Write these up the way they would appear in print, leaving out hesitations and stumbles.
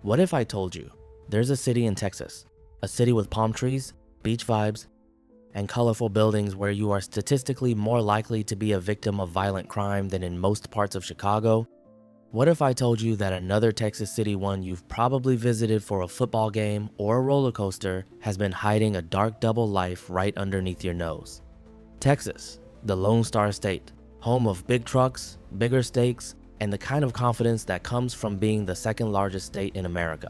What if I told you there's a city in Texas, a city with palm trees, beach vibes, and colorful buildings where you are statistically more likely to be a victim of violent crime than in most parts of Chicago? What if I told you that another Texas city, one you've probably visited for a football game or a roller coaster, has been hiding a dark double life right underneath your nose? Texas, the Lone Star State, home of big trucks, bigger stakes, and the kind of confidence that comes from being the second largest state in America.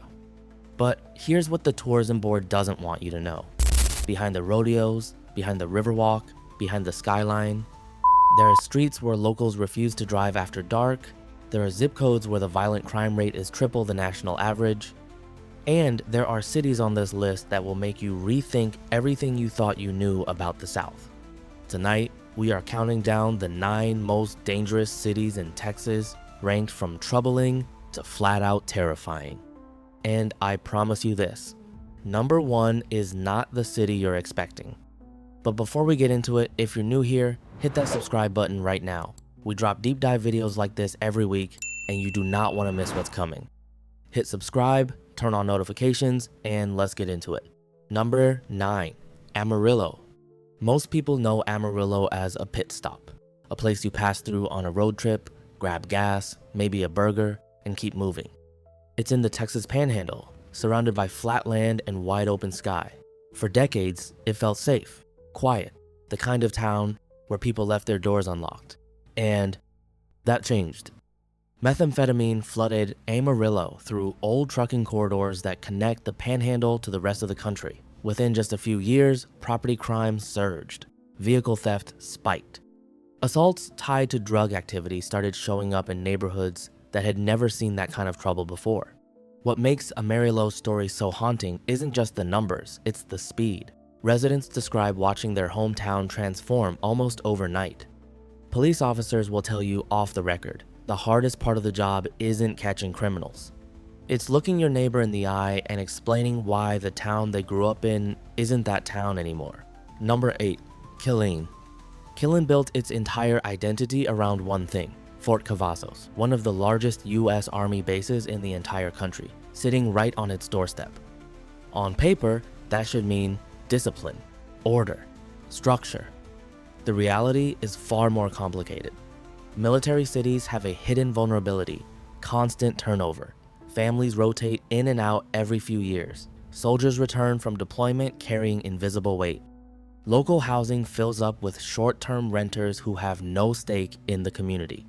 But here's what the tourism board doesn't want you to know. Behind the rodeos, behind the Riverwalk, behind the skyline, there are streets where locals refuse to drive after dark. There are zip codes where the violent crime rate is triple the national average. And there are cities on this list that will make you rethink everything you thought you knew about the South. Tonight, we are counting down the 9 most dangerous cities in Texas, ranked from troubling to flat out terrifying. And I promise you this, number 1 is not the city you're expecting. But before we get into it, if you're new here, hit that subscribe button right now. We drop deep dive videos like this every week, and you do not want to miss what's coming. Hit subscribe, turn on notifications, and let's get into it. Number 9, Amarillo. Most people know Amarillo as a pit stop, a place you pass through on a road trip, grab gas, maybe a burger, and keep moving. It's in the Texas Panhandle, surrounded by flat land and wide open sky. For decades, it felt safe, quiet, the kind of town where people left their doors unlocked. And that changed. Methamphetamine flooded Amarillo through old trucking corridors that connect the Panhandle to the rest of the country. Within just a few years, property crime surged. Vehicle theft spiked. Assaults tied to drug activity started showing up in neighborhoods that had never seen that kind of trouble before. What makes Amarillo's story so haunting isn't just the numbers, it's the speed. Residents describe watching their hometown transform almost overnight. Police officers will tell you off the record, the hardest part of the job isn't catching criminals. It's looking your neighbor in the eye and explaining why the town they grew up in isn't that town anymore. Number 8, Killeen. Killeen built its entire identity around one thing, Fort Cavazos, one of the largest US Army bases in the entire country, sitting right on its doorstep. On paper, that should mean discipline, order, structure. The reality is far more complicated. Military cities have a hidden vulnerability, constant turnover. Families rotate in and out every few years. Soldiers return from deployment carrying invisible weight. Local housing fills up with short-term renters who have no stake in the community.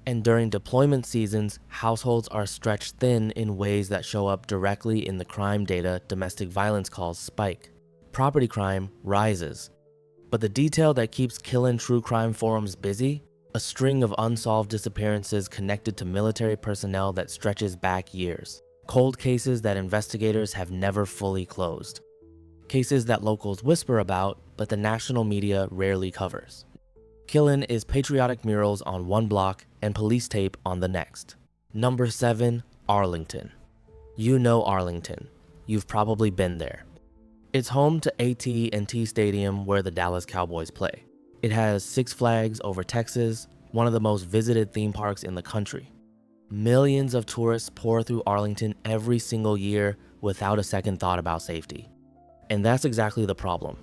And during deployment seasons, households are stretched thin in ways that show up directly in the crime data domestic violence calls spike. Property crime rises. But the detail that keeps Killeen true crime forums busy? A string of unsolved disappearances connected to military personnel that stretches back years. Cold cases that investigators have never fully closed. Cases that locals whisper about, but the national media rarely covers. Killeen is patriotic murals on one block and police tape on the next. Number 7, Arlington. You know Arlington. You've probably been there. It's home to AT&T Stadium where the Dallas Cowboys play. It has Six Flags Over Texas, one of the most visited theme parks in the country. Millions of tourists pour through Arlington every single year without a second thought about safety. And that's exactly the problem.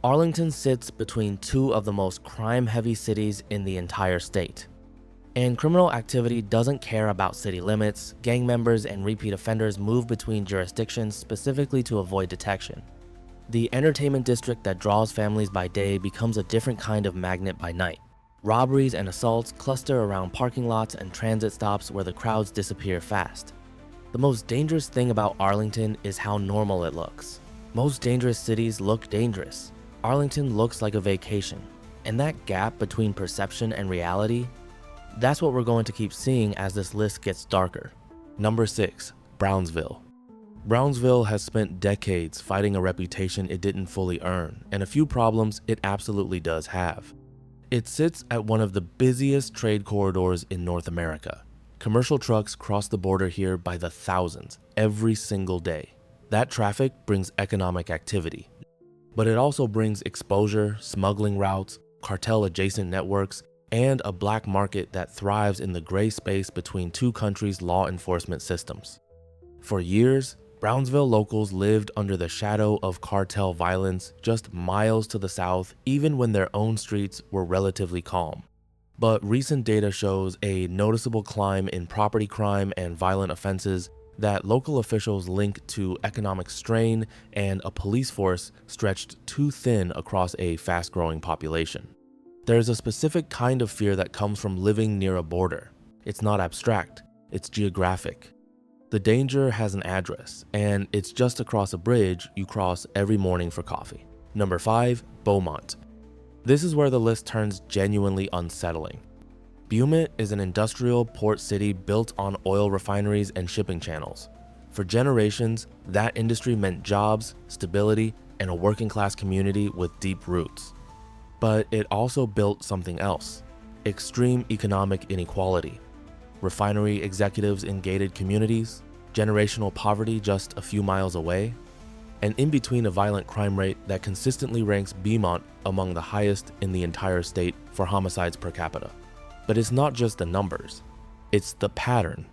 Arlington sits between 2 of the most crime-heavy cities in the entire state. And criminal activity doesn't care about city limits. Gang members and repeat offenders move between jurisdictions specifically to avoid detection. The entertainment district that draws families by day becomes a different kind of magnet by night. Robberies and assaults cluster around parking lots and transit stops where the crowds disappear fast. The most dangerous thing about Arlington is how normal it looks. Most dangerous cities look dangerous. Arlington looks like a vacation. And that gap between perception and reality, that's what we're going to keep seeing as this list gets darker. Number 6, Brownsville. Brownsville has spent decades fighting a reputation it didn't fully earn, and a few problems it absolutely does have. It sits at one of the busiest trade corridors in North America. Commercial trucks cross the border here by the thousands every single day. That traffic brings economic activity, but it also brings exposure, smuggling routes, cartel-adjacent networks, and a black market that thrives in the gray space between 2 countries' law enforcement systems. For years, Brownsville locals lived under the shadow of cartel violence just miles to the south, even when their own streets were relatively calm. But recent data shows a noticeable climb in property crime and violent offenses that local officials link to economic strain and a police force stretched too thin across a fast-growing population. There's a specific kind of fear that comes from living near a border. It's not abstract, it's geographic. The danger has an address, and it's just across a bridge you cross every morning for coffee. Number 5, Beaumont. This is where the list turns genuinely unsettling. Beaumont is an industrial port city built on oil refineries and shipping channels. For generations, that industry meant jobs, stability, and a working-class community with deep roots. But it also built something else: extreme economic inequality. Refinery executives in gated communities, generational poverty just a few miles away, and in between a violent crime rate that consistently ranks Beaumont among the highest in the entire state for homicides per capita. But it's not just the numbers, it's the pattern.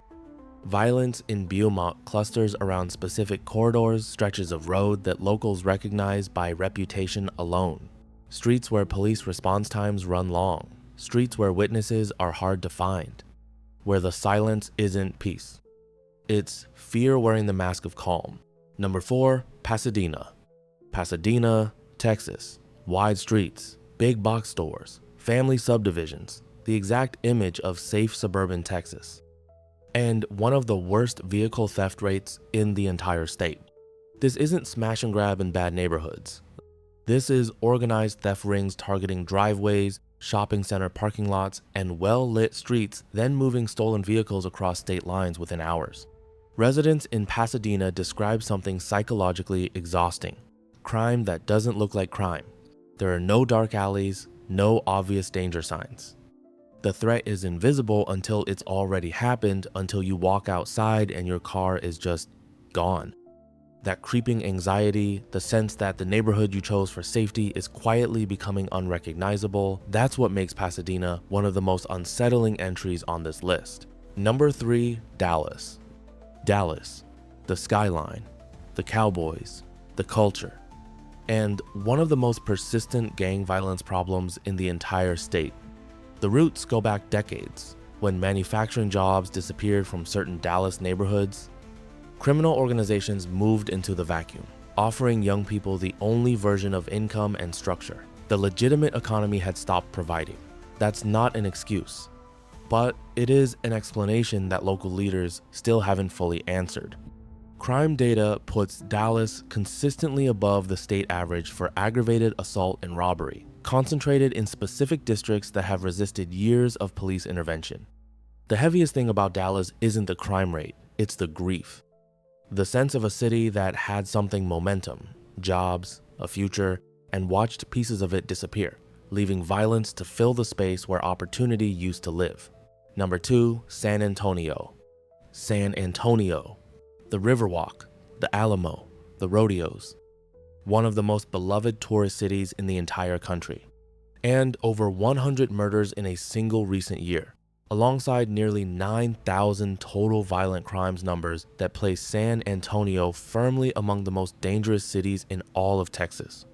Violence in Beaumont clusters around specific corridors, stretches of road that locals recognize by reputation alone. Streets where police response times run long, streets where witnesses are hard to find, where the silence isn't peace. It's fear wearing the mask of calm. Number 4, Pasadena. Pasadena, Texas. Wide streets, big box stores, family subdivisions, the exact image of safe suburban Texas. And one of the worst vehicle theft rates in the entire state. This isn't smash and grab in bad neighborhoods. This is organized theft rings targeting driveways, shopping center parking lots, and well-lit streets, then moving stolen vehicles across state lines within hours. Residents in Pasadena describe something psychologically exhausting: crime that doesn't look like crime. There are no dark alleys, no obvious danger signs. The threat is invisible until it's already happened, until you walk outside and your car is just gone. That creeping anxiety, the sense that the neighborhood you chose for safety is quietly becoming unrecognizable, that's what makes Pasadena one of the most unsettling entries on this list. Number 3, Dallas. Dallas, the skyline, the cowboys, the culture, and one of the most persistent gang violence problems in the entire state. The roots go back decades, when manufacturing jobs disappeared from certain Dallas neighborhoods. Criminal organizations moved into the vacuum, offering young people the only version of income and structure the legitimate economy had stopped providing. That's not an excuse, but it is an explanation that local leaders still haven't fully answered. Crime data puts Dallas consistently above the state average for aggravated assault and robbery, concentrated in specific districts that have resisted years of police intervention. The heaviest thing about Dallas isn't the crime rate, it's the grief. The sense of a city that had something momentum, jobs, a future, and watched pieces of it disappear, leaving violence to fill the space where opportunity used to live. Number 2, San Antonio. San Antonio. The Riverwalk, the Alamo, the rodeos. One of the most beloved tourist cities in the entire country. And over 100 murders in a single recent year, alongside nearly 9,000 total violent crimes numbers that place San Antonio firmly among the most dangerous cities in all of Texas.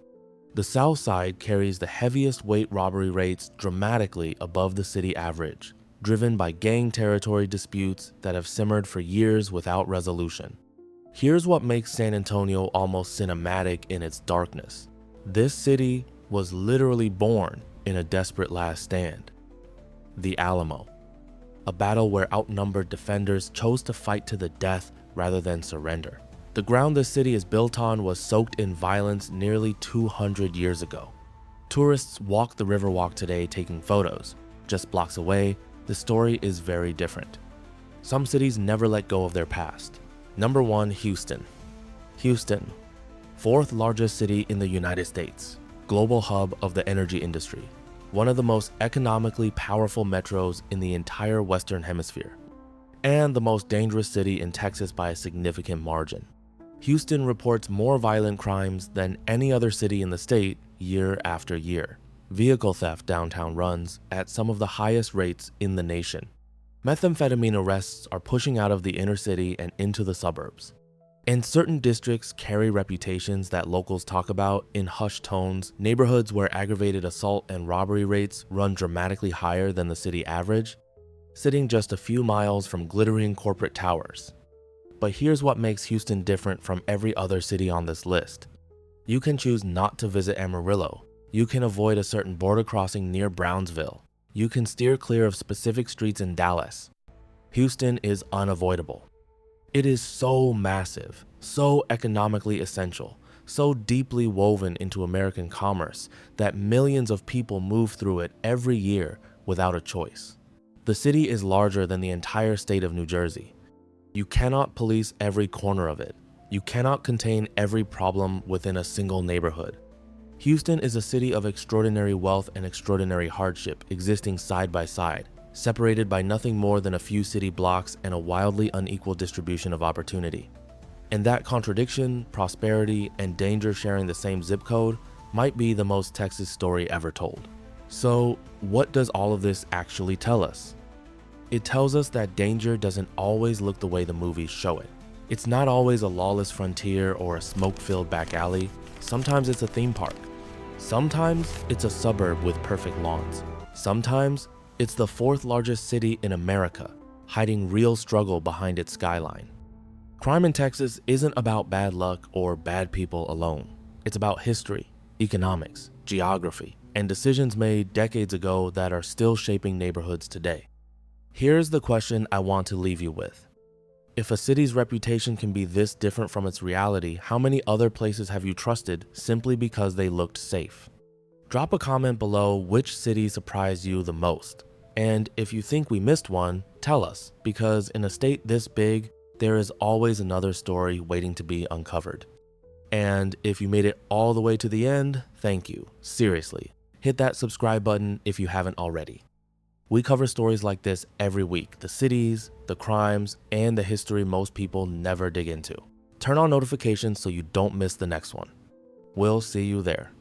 The South Side carries the heaviest weight robbery rates dramatically above the city average, driven by gang territory disputes that have simmered for years without resolution. Here's what makes San Antonio almost cinematic in its darkness. This city was literally born in a desperate last stand. The Alamo. A battle where outnumbered defenders chose to fight to the death rather than surrender. The ground this city is built on was soaked in violence nearly 200 years ago. Tourists walk the Riverwalk today taking photos. Just blocks away, the story is very different. Some cities never let go of their past. Number 1, Houston. Houston, 4th largest city in the United States, global hub of the energy industry, one of the most economically powerful metros in the entire Western Hemisphere, and the most dangerous city in Texas by a significant margin. Houston reports more violent crimes than any other city in the state year after year. Vehicle theft downtown runs at some of the highest rates in the nation. Methamphetamine arrests are pushing out of the inner city and into the suburbs. And certain districts carry reputations that locals talk about in hushed tones, neighborhoods where aggravated assault and robbery rates run dramatically higher than the city average, sitting just a few miles from glittering corporate towers. But here's what makes Houston different from every other city on this list. You can choose not to visit Amarillo. You can avoid a certain border crossing near Brownsville. You can steer clear of specific streets in Dallas. Houston is unavoidable. It is so massive, so economically essential, so deeply woven into American commerce that millions of people move through it every year without a choice. The city is larger than the entire state of New Jersey. You cannot police every corner of it. You cannot contain every problem within a single neighborhood. Houston is a city of extraordinary wealth and extraordinary hardship existing side by side, separated by nothing more than a few city blocks and a wildly unequal distribution of opportunity. And that contradiction, prosperity, and danger sharing the same zip code might be the most Texas story ever told. So, what does all of this actually tell us? It tells us that danger doesn't always look the way the movies show it. It's not always a lawless frontier or a smoke-filled back alley. Sometimes it's a theme park. Sometimes it's a suburb with perfect lawns. Sometimes it's the fourth largest city in America, hiding real struggle behind its skyline. Crime in Texas isn't about bad luck or bad people alone. It's about history, economics, geography, and decisions made decades ago that are still shaping neighborhoods today. Here's the question I want to leave you with. If a city's reputation can be this different from its reality, how many other places have you trusted simply because they looked safe? Drop a comment below which city surprised you the most. And if you think we missed one, tell us, because in a state this big, there is always another story waiting to be uncovered. And if you made it all the way to the end, thank you. Seriously, hit that subscribe button if you haven't already. We cover stories like this every week, the cities, the crimes, and the history most people never dig into. Turn on notifications so you don't miss the next one. We'll see you there.